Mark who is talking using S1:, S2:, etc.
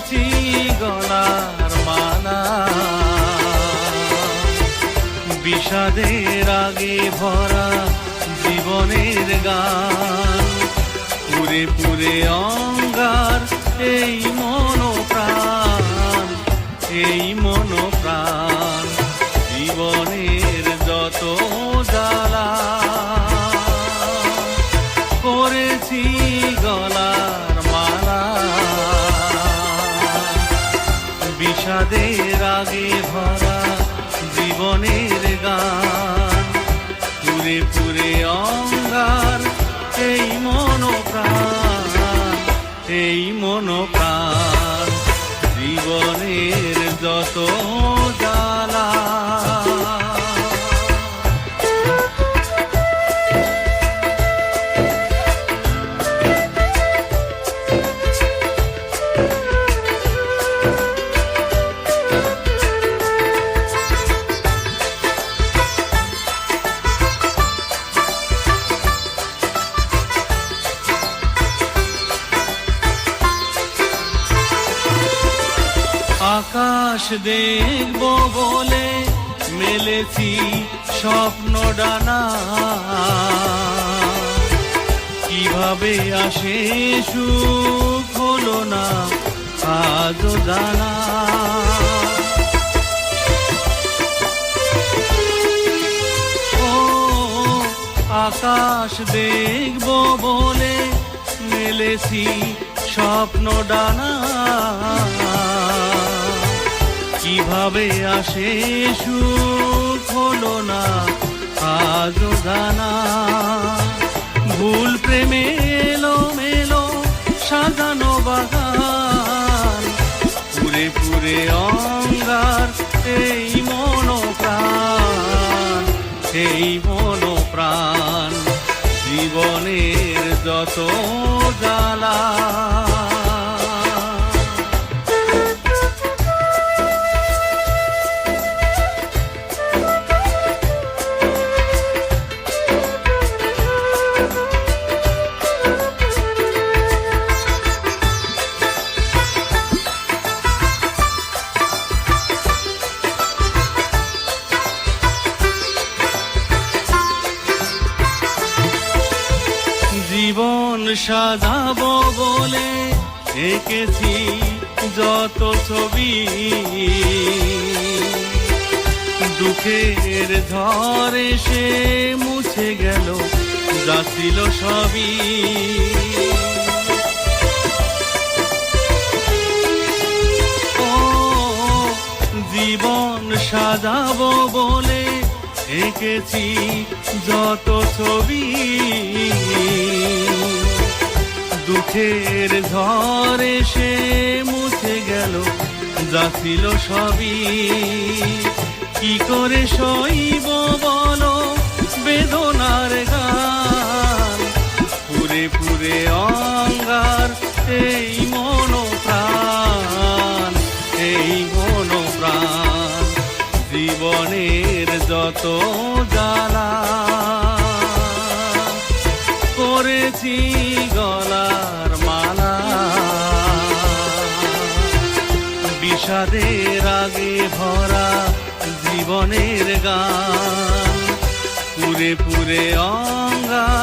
S1: করেছি গলার মালা, বিষাদের আগে ভরা জীবনের গান, পুরে পুরে অঙ্গার এই মনোপ্রাণ, এই মনোপ্রাণ, জীবনের যত জ্বালা করেছি গলার মালা, বিষাদের আগে ভরা জীবনের গান, পুরে পুরে অঙ্গার এই মনোপ্রাণ, এই মনোপ্রাণ, জীবনের যত জ্বালা। আকাশ দেখব বলে মেলেছি স্বপ্ন ডানা, কিভাবে আসে সুখ হলো না আজও জানা। ও আকাশ দেখব বলে মেলেছি স্বপ্ন ডানা, কিভাবে আসে সুখ হলো না আজও জানা। ভুল প্রেমে এলো মেলো সাজানো বাগান, পুরে পুরে অঙ্গার এই মনোপ্রাণ, এই মনোপ্রাণ, জীবনের যত জ্বালা। জীবন সাজাবো বলে এঁকেছি যত ছবি, দুঃখের ঝড়ে সে মুছে গেল যা ছিল সবই। ও জীবন সাজাবো বলে এঁকেছি যত ছবি, দুঃখের ঝড়ে সে মুছে গেল যা ছিল সবই। কি করে সইব বলো বেদনার গান, পুরে পুরে অঙ্গার এই মনোপ্রাণ, এই মনোপ্রাণ, জীবনের যত জ্বালা করেছি গলার মালা, বিষাদের আগে ভরা জীবনের গান, পুরে পুরে অঙ্গার